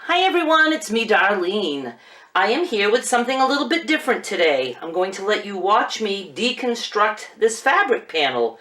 Hi everyone, it's me, Darlene. I am here with something a little bit different today. I'm going to let you watch me deconstruct this fabric panel.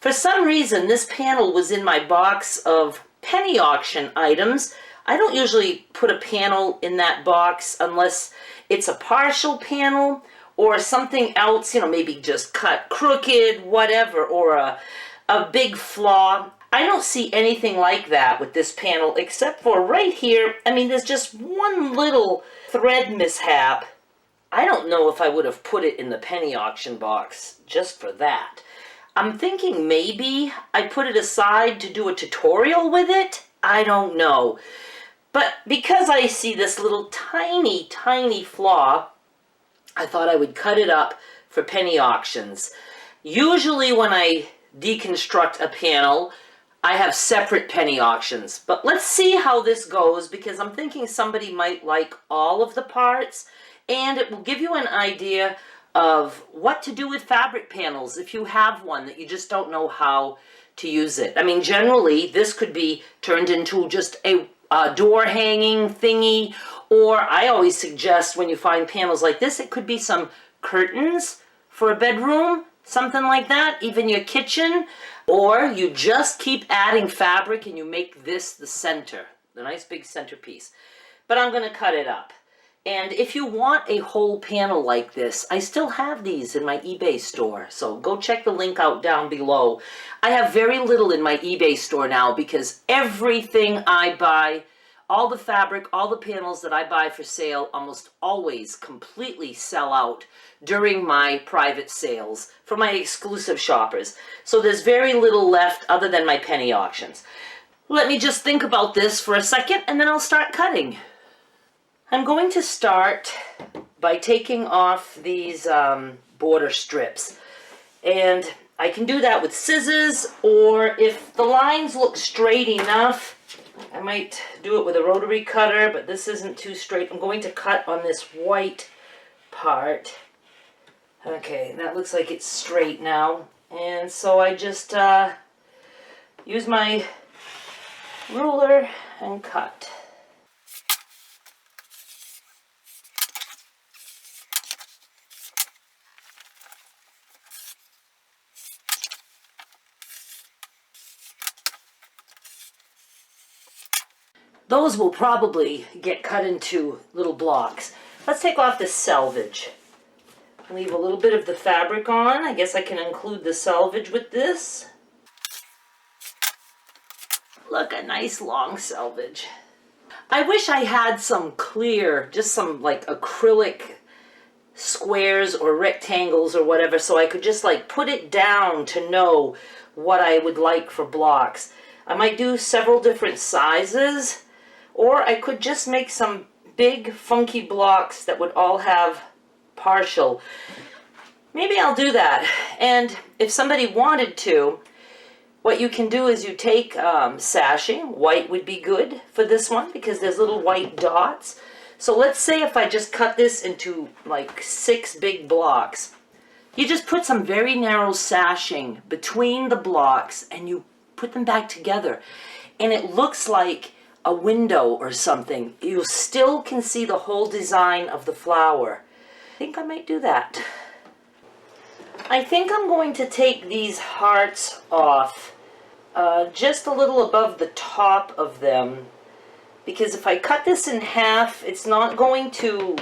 For some reason, this panel was in my box of penny auction items. I don't usually put a panel in that box unless it's a partial panel or something else, maybe just cut crooked, whatever, or a big flaw. I don't see anything like that with this panel except for right here. I mean, there's just one little thread mishap. I don't know if I would have put it in the penny auction box just for that. I'm thinking maybe I put it aside to do a tutorial with it. I don't know. But because I see this little tiny, tiny flaw, I thought I would cut it up for penny auctions. Usually when I deconstruct a panel, I have separate penny auctions, but let's see how this goes because I'm thinking somebody might like all of the parts and it will give you an idea of what to do with fabric panels if you have one that you just don't know how to use it. I mean, generally this could be turned into just a door hanging thingy, or I always suggest when you find panels like this, it could be some curtains for a bedroom, something like that, even your kitchen. Or you just keep adding fabric and you make this the center, the nice big centerpiece. But I'm going to cut it up. And if you want a whole panel like this, I still have these in my eBay store. So go check the link out down below. I have very little in my eBay store now because everything I buy, all the fabric, all the panels that I buy for sale almost always completely sell out during my private sales for my exclusive shoppers. So there's very little left other than my penny auctions. Let me just think about this for a second and then I'll start cutting. I'm going to start by taking off these border strips. And I can do that with scissors, or if the lines look straight enough, I might do it with a rotary cutter, but this isn't too straight. I'm going to cut on this white part. Okay, that looks like it's straight now. And so I just use my ruler and cut. Those will probably get cut into little blocks. Let's take off the selvage. Leave a little bit of the fabric on. I guess I can include the selvage with this. Look, a nice long selvage. I wish I had some clear, just some like acrylic squares or rectangles or whatever, so I could just like put it down to know what I would like for blocks. I might do several different sizes, or I could just make some big funky blocks that would all have partial. Maybe I'll do that. And if somebody wanted to, what you can do is you take sashing. White would be good for this one because there's little white dots. So let's say if I just cut this into like 6 big blocks, you just put some very narrow sashing between the blocks and you put them back together and it looks like a window or something. You still can see the whole design of the flower. I think I might do that. I think I'm going to take these hearts off just a little above the top of them, because if I cut this in half, it's not going to,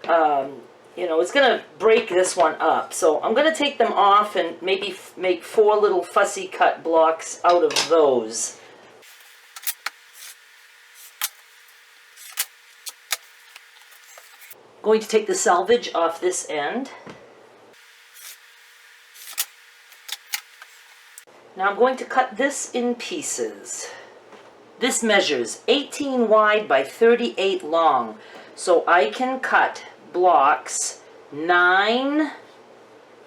it's going to break this one up. So I'm going to take them off and maybe make 4 little fussy cut blocks out of those. Going to take the selvage off this end. Now I'm going to cut this in pieces. This measures 18 wide by 38 long, so I can cut blocks 9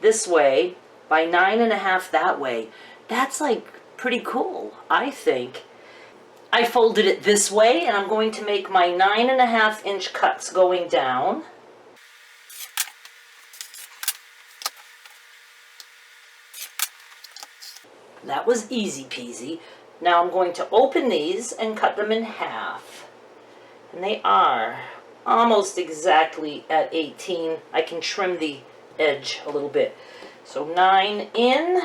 this way by 9.5 that way. That's like pretty cool, I think. I folded it this way and I'm going to make my 9.5 inch cuts going down. That was easy peasy. Now I'm going to open these and cut them in half. And they are almost exactly at 18. I can trim the edge a little bit. So 9 in.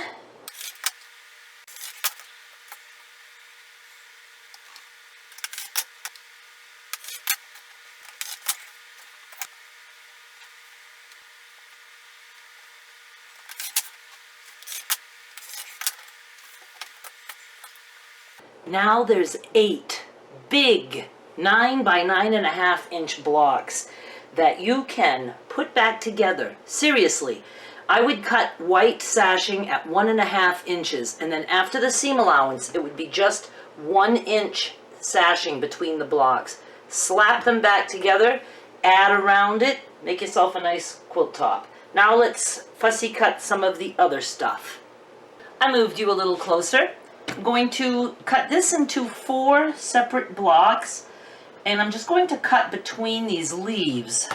Now there's 8 big 9 by 9.5 inch blocks that you can put back together. Seriously, I would cut white sashing at 1.5 inches, and then after the seam allowance, it would be just 1 inch sashing between the blocks. Slap them back together, add around it, make yourself a nice quilt top. Now let's fussy cut some of the other stuff. I moved you a little closer. I'm going to cut this into 4 separate blocks, and I'm just going to cut between these leaves.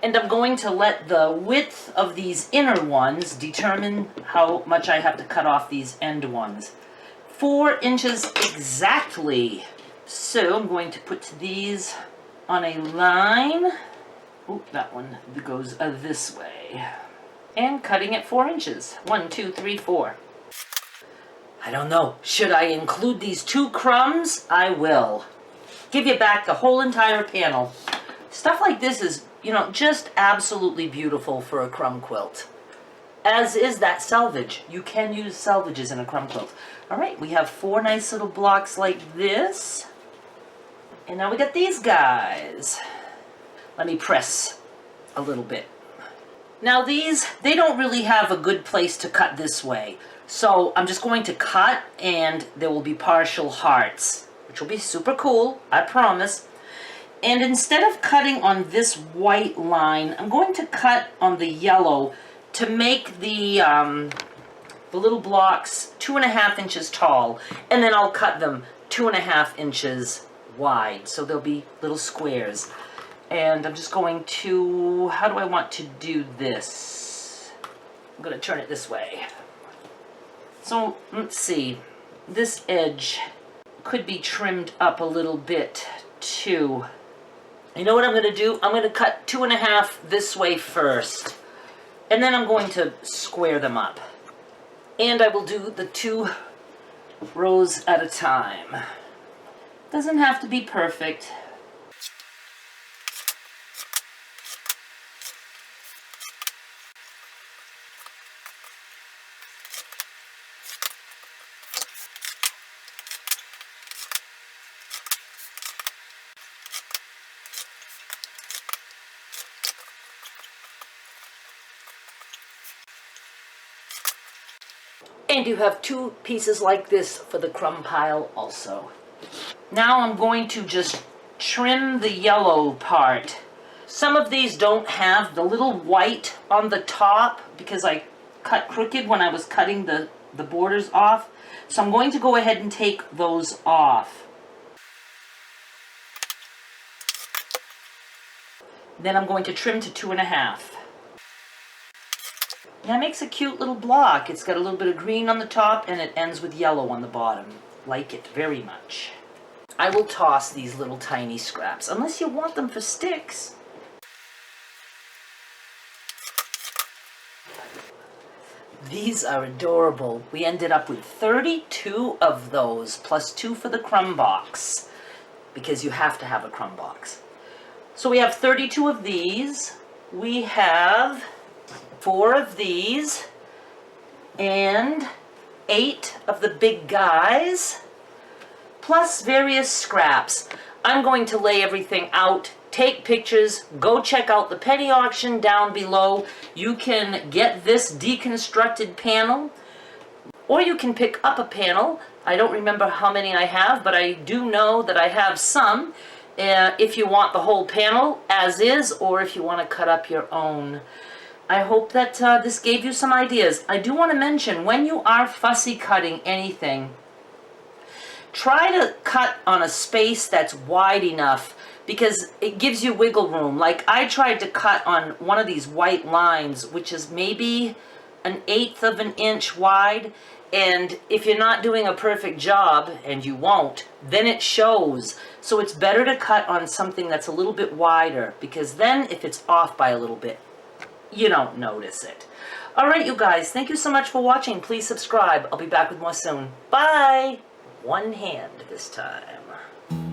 And I'm going to let the width of these inner ones determine how much I have to cut off these end ones. 4 inches exactly. So I'm going to put these on a line. Oh, that one goes this way. And cutting at 4 inches. 1, 2, 3, 4. I don't know. Should I include these 2 crumbs? I will. Give you back the whole entire panel. Stuff like this is, you know, just absolutely beautiful for a crumb quilt. As is that selvage. You can use selvages in a crumb quilt. All right, we have 4 nice little blocks like this. And now we got these guys. Let me press a little bit. Now these, they don't really have a good place to cut this way. So I'm just going to cut, and there will be partial hearts, which will be super cool, I promise. And instead of cutting on this white line, I'm going to cut on the yellow to make the little blocks 2.5 inches tall, and then I'll cut them 2.5 inches wide, so they'll be little squares. And I'm just going to, how do I want to do this? I'm going to turn it this way. So let's see, this edge could be trimmed up a little bit too. You know what I'm going to do? I'm going to cut 2.5 this way first, and then I'm going to square them up. And I will do the 2 rows at a time. Doesn't have to be perfect. And you have 2 pieces like this for the crumb pile also. Now I'm going to just trim the yellow part. Some of these don't have the little white on the top because I cut crooked when I was cutting the borders off. So I'm going to go ahead and take those off. Then I'm going to trim to 2.5. That makes a cute little block. It's got a little bit of green on the top, and it ends with yellow on the bottom. Like it very much. I will toss these little tiny scraps, unless you want them for sticks. These are adorable. We ended up with 32 of those, plus 2 for the crumb box, because you have to have a crumb box. So we have 32 of these. We have 4 of these, and 8 of the big guys, plus various scraps. I'm going to lay everything out, take pictures, go check out the penny auction down below. You can get this deconstructed panel, or you can pick up a panel. I don't remember how many I have, but I do know that I have some. If you want the whole panel as is, or if you want to cut up your own. I hope that this gave you some ideas. I do want to mention, when you are fussy cutting anything, try to cut on a space that's wide enough, because it gives you wiggle room. Like I tried to cut on one of these white lines, which is maybe 1/8 of an inch wide, And if you're not doing a perfect job, and you won't, then it shows. So it's better to cut on something that's a little bit wider, because then if it's off by a little bit, you don't notice it. All right, you guys, thank you so much for watching. Please subscribe. I'll be back with more soon. Bye. One hand this time.